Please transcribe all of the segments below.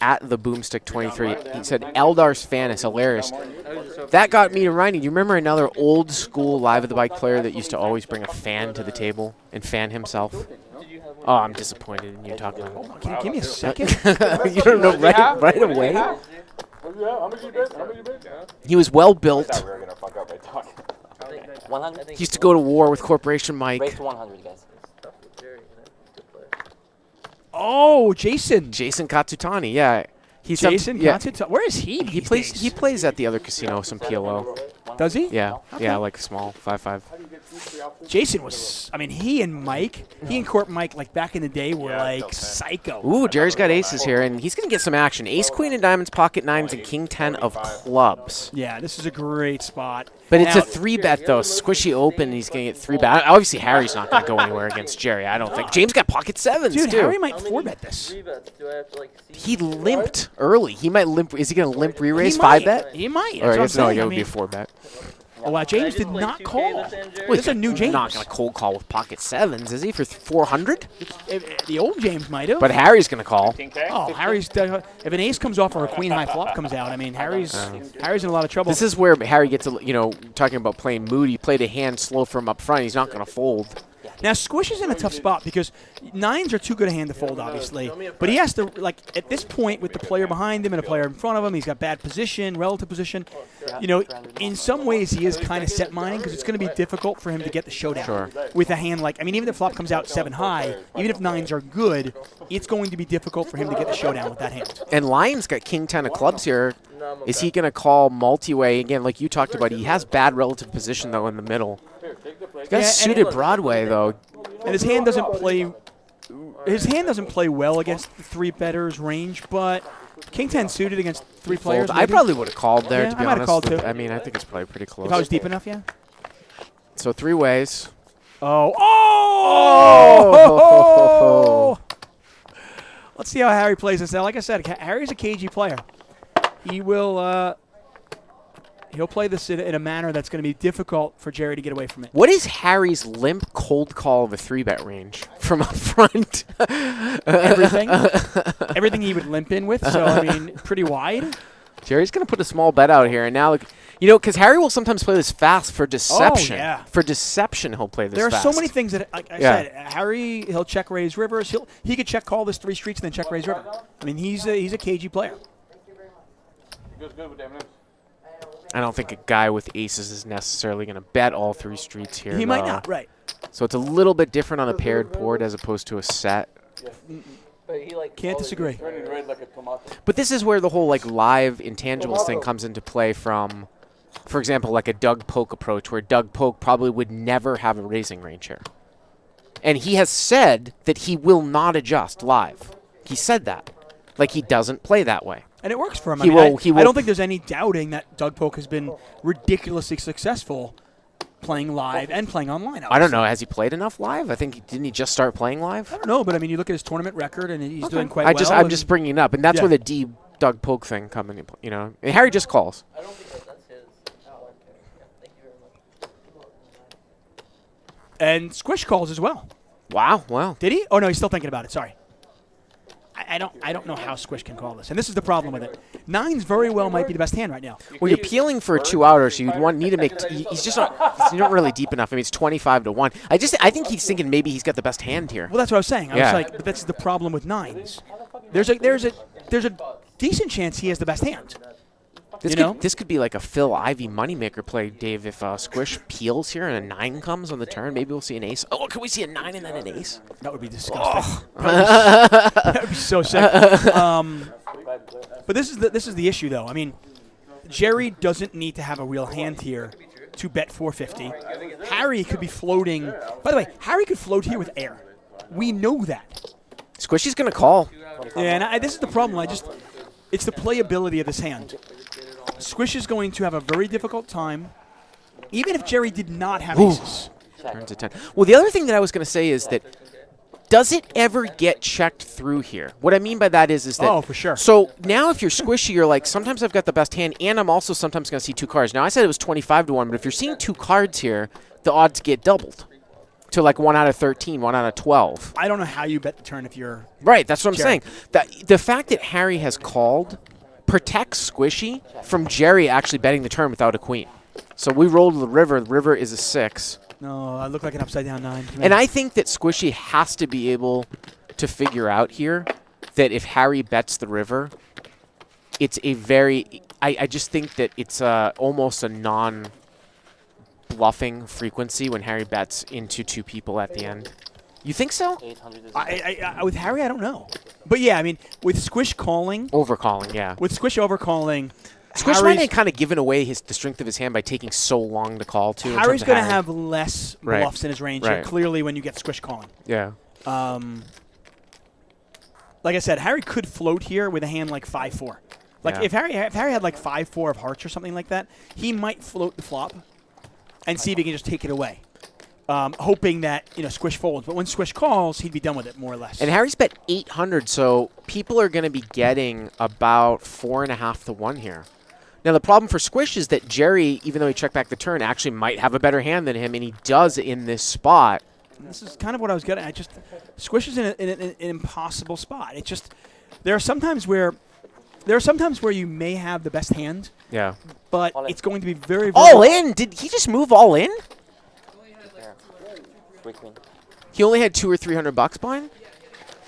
at the Boomstick 23. He said Eldar's fan is hilarious. That got me to reminding. You remember another old school Live at the Bike player that used to always bring a fan to the table and fan himself? Oh, I'm disappointed in you talking about it. Can you give me a second? You don't know right away? He was well built. 100? He used to go to war with Corporation Mike. Race to 100, guys. Oh, Jason. Jason Katsutani, yeah. Jason Katsutani. Where is he? He plays at the other casino, some PLO. Does he? Yeah, Okay. yeah, like small 5-5. Jason was, I mean, he and Corp Mike, like back in the day, were like psycho. Ooh, Jerry's got aces here, and he's going to get some action. Ace, queen, and diamonds, pocket nines, and king 10 of clubs. Yeah, this is a great spot. But it's a 3-bet, though. Squishy open, and he's going to get 3-bet. Obviously, Harry's not going to go anywhere against Jerry, I don't think. James got pocket sevens, Dude, too. Harry might 4-bet this. He limped early. He might limp. Is he going to limp re-raise He might. 5-bet? He might. Or I That's guess, what no, I'm it would saying. be a 4-bet. Oh, wow, James did not call. This is a new James. Not going to cold call with pocket sevens, is he, for 400? The old James might have. But Harry's going to call. Oh, Harry's. If an ace comes off or a queen high flop comes out, I mean, Harry's in a lot of trouble. This is where Harry gets, talking about playing moody, played a hand slow from up front. He's not going to fold. Now, Squish is in a tough spot because nines are too good a hand to fold, obviously. But he has to, at this point, with the player behind him and a player in front of him, he's got bad position, relative position. In some ways, he is kind of set mining because it's going to be difficult for him to get the showdown with a hand like, even if the flop comes out 7 high, even if nines are good, it's going to be difficult for him to get the showdown with that hand. And Lion's got king 10 of clubs here. Is he going to call multi-way? Again, like you talked about, he has bad relative position, though, in the middle. He's got suited Broadway, though. And his hand doesn't play. His hand doesn't play well against the 3-betters range, but king 10 suited against 3 players. I probably would have called there, Yeah, to be I might have honest. called too. I mean, I think it's probably pretty close. If I was deep enough, yeah. So 3 ways. Oh! Let's see how Harry plays this. Now, like I said, Harry's a cagey player. He will. He'll play this in a manner that's going to be difficult for Jerry to get away from it. What is Harry's limp cold call of a 3-bet range from up front? Everything. Everything he would limp in with, so, I mean, pretty wide. Jerry's going to put a small bet out here. And now, because Harry will sometimes play this fast for deception. Oh, yeah. For deception, he'll play this There are fast. so many things that, like I said, Harry, he'll check raise rivers. He could check call this 3 streets and then check raise river. I mean, he's a cagey player. I don't think a guy with aces is necessarily going to bet all 3 streets here. He might not, right. So it's a little bit different on a paired board as opposed to a set. Can't disagree. But this is where the whole live intangibles thing comes into play from, for example, like a Doug Polk approach, where Doug Polk probably would never have a raising range here. And he has said that he will not adjust live. He said that. He doesn't play that way. And it works for him. I don't think there's any doubting that Doug Polk has been ridiculously successful playing live and playing online. Obviously. I don't know. Has he played enough live? Didn't he just start playing live? I don't know, but you look at his tournament record, and he's doing quite well. I'm just bringing it up, and that's where the D Doug Polk thing comes in. And Harry just calls. I don't think that's his. Oh, okay. Yeah, thank you very much. And Squish calls as well. Wow. Did he? Oh no, he's still thinking about it. Sorry. I don't know how Squish can call this, and this is the problem with it. Nines very well might be the best hand right now. Well, you're peeling for a 2-outer, so you'd need to make. He's just not really deep enough. I mean, it's 25-1. I think he's thinking maybe he's got the best hand here. Well, that's what I was saying. I was like, but that's the problem with nines. There's a decent chance he has the best hand. This could be like a Phil Ivey moneymaker play, Dave. If Squish peels here and a 9 comes on the turn, maybe we'll see an ace. Oh, can we see a 9 and then an ace? That would be disgusting. That would be so sick. But this is the issue, though. I mean, Jerry doesn't need to have a real hand here to bet 450. Harry could be floating. By the way, Harry could float here with air. We know that. Squishy's going to call. Yeah, and this is the problem. It's the playability of this hand. Squish is going to have a very difficult time, even if Jerry did not have aces. Turns to 10. Well, the other thing that I was going to say is that, does it ever get checked through here? What I mean by that is that... Oh, for sure. So now if you're Squishy, you're like, sometimes I've got the best hand, and I'm also sometimes going to see 2 cards. Now, I said it was 25-1, but if you're seeing 2 cards here, the odds get doubled. to like 1 out of 13, 1 out of 12. I don't know how you bet the turn if you're Right, that's what I'm Jerry. saying. The fact that Harry has called protects Squishy from Jerry actually betting the turn without a queen. So we rolled the river. The river is a 6. No, I look like an upside down 9. And I think that Squishy has to be able to figure out here that if Harry bets the river, it's a very... I just think that it's almost a non-bluffing frequency when Harry bets into 2 people at the end. You think so? 800 is I with Harry, I don't know. But yeah, I mean, with Squish calling, Overcalling, yeah. with Squish overcalling, Squish might Harry's, have kind of given away the strength of his hand by taking so long to call, too. Harry's going to have less Right. bluffs in his range here, Right. clearly, when you get Squish calling. Yeah. Like I said, Harry could float here with a hand like 5-4. Like Yeah. if Harry had like 5-4 of hearts or something like that, he might float the flop and see if he can just take it away, hoping that Squish folds. But when Squish calls, he'd be done with it more or less. And Harry's bet 800, so people are going to be getting about 4.5 to 1 here. Now, the problem for Squish is that Jerry, even though he checked back the turn, actually might have a better hand than him, and he does in this spot. This is kind of what I was getting at. Squish is in an impossible spot. It's just there are sometimes where you may have the best hand, Yeah. but it's going to be very, very All in? Did he just move all in? there. 3 queen. He only had $200 or $300 behind?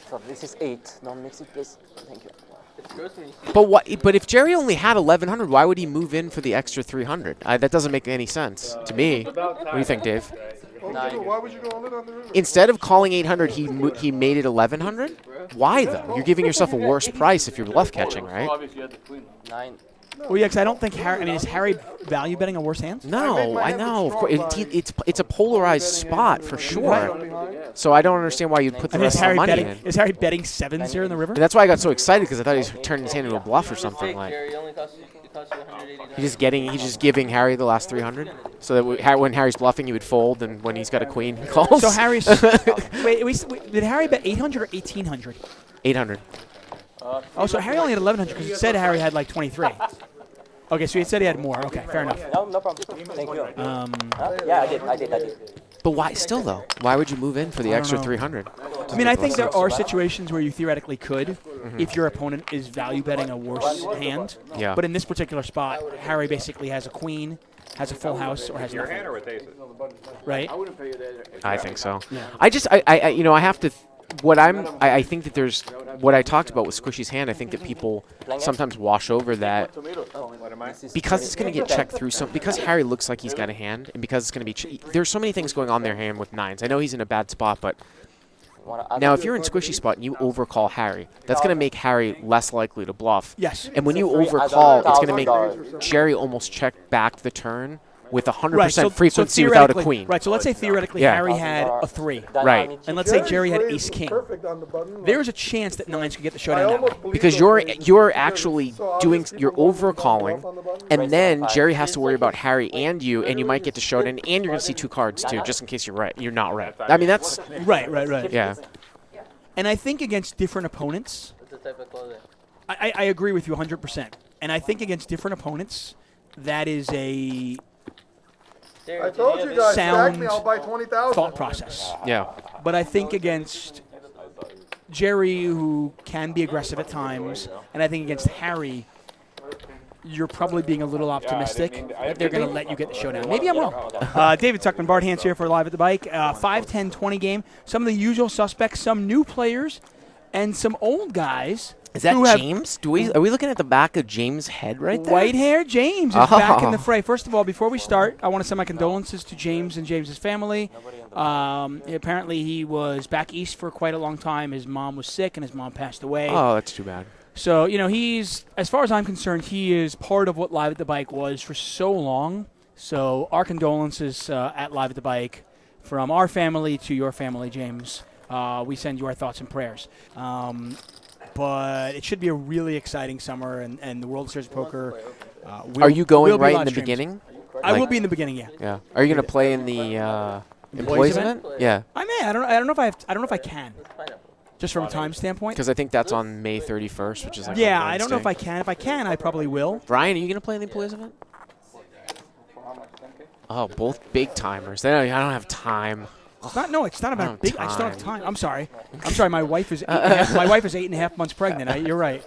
So this is 8. Don't mix it, please. Thank you. But what? But if Jerry only had 1,100, why would he move in for the extra 300? That doesn't make any sense to me. What do you think, Dave? Why would you go all in on the river? Instead of calling 800, he made it 1,100. Why though? You're giving yourself a worse price if you're bluff catching, right? 9. Well, yeah, because I don't think Harry. I mean, is Harry value betting a worse hand? No, I know. Of course, it's a polarized spot for sure. So I don't understand why you'd put the I mean, rest of the money in. is Harry betting 7s here in the river? And that's why I got so excited because I thought he was turning his hand into a bluff or something like. Jerry, only costs you $180. He's just giving Harry the last 300, so that when Harry's bluffing, he would fold, and when he's got a queen, he calls. So Harry's. wait, did Harry bet 800 or 1,800? 800. Oh, so Harry only had 1,100 because it said Harry had like 23. Okay, so he said he had more. Okay, fair enough. No problem. Thank you. Yeah, I did. But why still though? Why would you move in for the I don't extra know. 300? I mean, I think there are situations where you theoretically could, if your opponent is value betting a worse hand. Yeah. But in this particular spot, Harry basically has a queen, has a full house, or has nothing. Right? I think so. I have to. I think that there's what I talked about with Squishy's hand. I think that people sometimes wash over that because it's going to get checked through because Harry looks like he's got a hand, and because it's going to be there's so many things going on there hand with 9s. I know he's in a bad spot, but now if you're in Squishy spot and you overcall Harry, that's going to make Harry less likely to bluff. Yes. And when you overcall, it's going to make Jerry almost check back the turn with 100% frequency without a queen. Right, so let's say theoretically Yeah. Harry had a 3. Right. And let's say Jerry had ace-king. There's a chance that 9s could get the showdown that way. Because you're actually you're overcalling, and then Jerry has to worry about Harry and you might get to showdown, and you're going to see 2 cards too, just in case you're not right. I mean, that's Right. yeah. And I think against different opponents, What's the type of clothing? I agree with you 100%. And I think against different opponents, that is a Jerry, I did told have you it? guys, sound stack me, I'll buy 20,000. thought process. Yeah. But I think against Jerry, who can be aggressive at times, and I think against Harry, you're probably being a little optimistic that they're going to let you get the showdown. Maybe I'm wrong. David Tuchman, Bart Hanson here for Live at the Bike. 5-10-20 game. Some of the usual suspects, some new players, and some old guys. Is that who have James? Are we looking at the back of James' head right there? White hair James is back in the Oh. fray. First of all, before we start, I want to send my condolences to James and James's family. Apparently, he was back east for quite a long time. His mom was sick, and his mom passed away. Oh, that's too bad. So, he's, as far as I'm concerned, he is part of what Live at the Bike was for so long. So, our condolences at Live at the Bike from our family to your family, James. We send you our thoughts and prayers. But it should be a really exciting summer, and the World Series of Poker. Are you going will be right in live the streams. beginning? I will Like- be in the beginning, yeah. Yeah. Are you going to play in the employees event? Yeah. I may. I don't know if I don't know if I can. Pineapple. Just from a time standpoint. Because I think that's on May 31st, which is like Yeah, on I don't know if I Wednesday. can. If I can, I probably will. Brian, are you going to play in the employees event? Oh, both big timers. I don't have time. It's not about big. I just don't have time. time. I'm sorry. My wife is 8.5 months pregnant. You're right.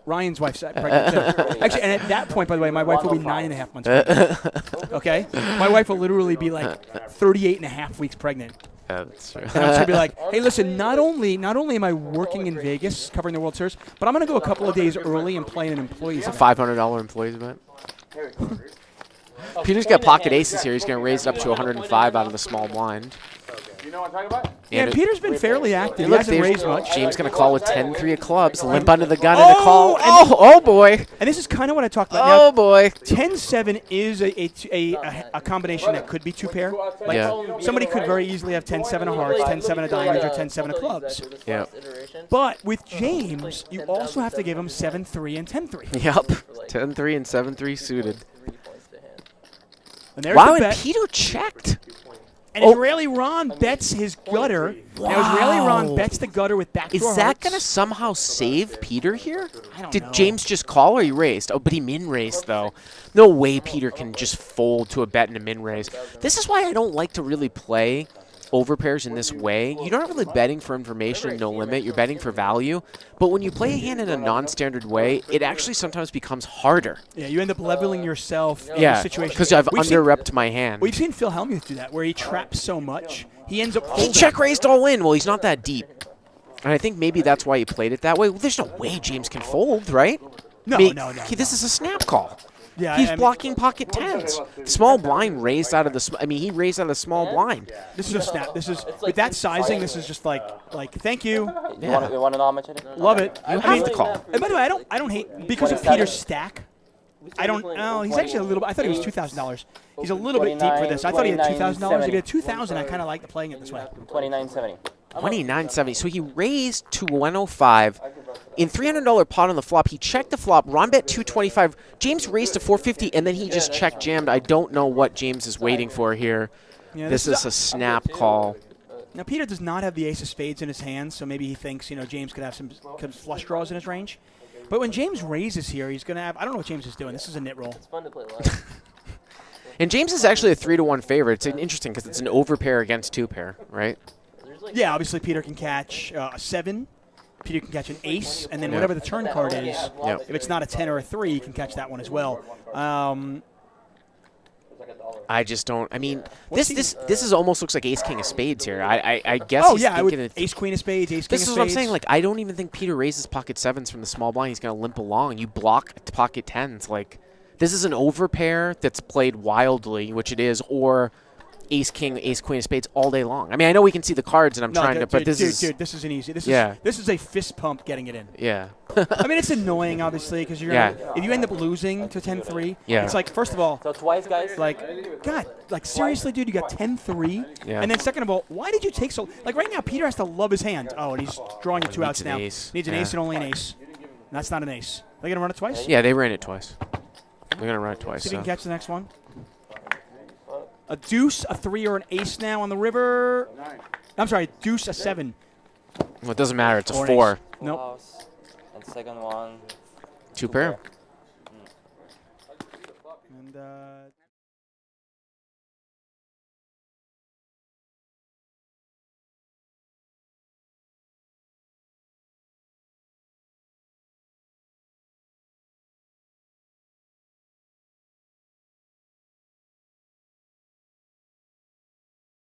Ryan's wife's pregnant too. Actually, and at that point, by the way, my wife will be 9.5 months pregnant. Okay? My wife will literally be like 38.5 weeks pregnant. Yeah, that's true. And I'm just going to be like, hey, listen, not only am I working in Vegas covering the World Series, but I'm going to go a couple of days early and play an employee's event. $500 employees event. Peter's got pocket aces here. He's going to raise it up to 105 out of the small blind. You know what I'm talking about? Yeah, Peter's been fairly active. He Look, hasn't raised much. James going to call with 10-3 of clubs, limp under the gun and a call. and Oh boy. And this is kind of what I talked about. Oh Now, boy. 10-7 is a combination that could be two pair. Like somebody could very easily have 10-7 of hearts, 10-7 of diamonds, or 10-7 of clubs. Yeah. But with James, you also have to give him 7-3 and 10-3. Yep. 10-3 and 7-3 suited. And there's Wow, the and bet. Peter checked. And Israeli Ron bets his gutter. Now Israeli Ron bets the gutter with backdoor Is that hearts. going to somehow save Peter here? I don't Did know. James just call or he raised? Oh, but he min-raised, though. No way Peter can just fold to a bet and a min-raise. This is why I don't like to really play overpairs in this way. You're not really betting for information and no limit. You're betting for value. But when you play a hand in a non-standard way, it actually sometimes becomes harder. Yeah, you end up leveling yourself in a Yeah, situation. because I've We've seen- under-repped my hand. We've seen Phil Hellmuth do that, where he traps so much, he ends up folding. He check-raised all in. Well, he's not that deep. And I think maybe that's why he played it that way. Well, there's no way James can fold, right? No, I mean, no. This is a snap call. Yeah, He's I mean, blocking pocket tens. Small blind raised out of the. He raised out of the small blind. This is a snap. This is with that sizing. This is just like thank you, You want to know how much it is? love it. You have to call. And by the way, I don't hate because of Peter's stack. I don't. Oh, he's actually a little bit. I thought he was $2,000. He's a little bit deep for this. I thought he had $2,000. If he had $2,000, I kind of liked playing it this way. 29.70. 29.70. So he raised to 105. In $300 pot on the flop, he checked the flop. Ron bet 225. James raised to 450, and then he just check jammed. I don't know what James is waiting for here. Yeah, This is a snap call. Now Peter does not have the ace of spades in his hand, so maybe he thinks James could have some flush draws in his range. But when James raises here, he's going to have. I don't know what James is doing. This is a nit roll. It's fun to play live. And James is actually a 3-1 favorite. It's interesting because it's an overpair against two pair, right? Yeah, obviously Peter can catch a 7. Peter can catch an ace, and then whatever the turn card is, if it's not a 10 or a 3, he can catch that one as well. I just don't. I mean, this is almost looks like Ace King of Spades here. I guess. Oh he's yeah, I would thinking ace queen of spades, ace king of This spades. is what I'm saying. Like, I don't even think Peter raises pocket sevens from the small blind. He's going to limp along. You block pocket tens. Like, this is an overpair that's played wildly, which it is, or ace king, ace queen of spades all day long. I mean, I know we can see the cards, and I'm trying to, but this is this isn't easy. This is a fist pump getting it in. yeah. I mean, it's annoying, obviously, because if you end up losing to 10-3, it's like, first of all, So twice, guys. like, God, like, seriously, dude, you got 10-3? Yeah. And then second of all, why did you take so, like, right now, Peter has to love his hand. Oh, and he's drawing you two Needs outs an now. ace. Needs an Yeah. ace and only an ace. That's not an ace. They're going to run it twice? Yeah, they ran it twice. They're going to run it twice. See if he So. can catch the next one. A deuce, a 3, or an ace now on the river. I'm sorry, deuce, a 7. Well, it doesn't matter. It's a Or an 4. ace. Nope. House. And second one. Two pair. And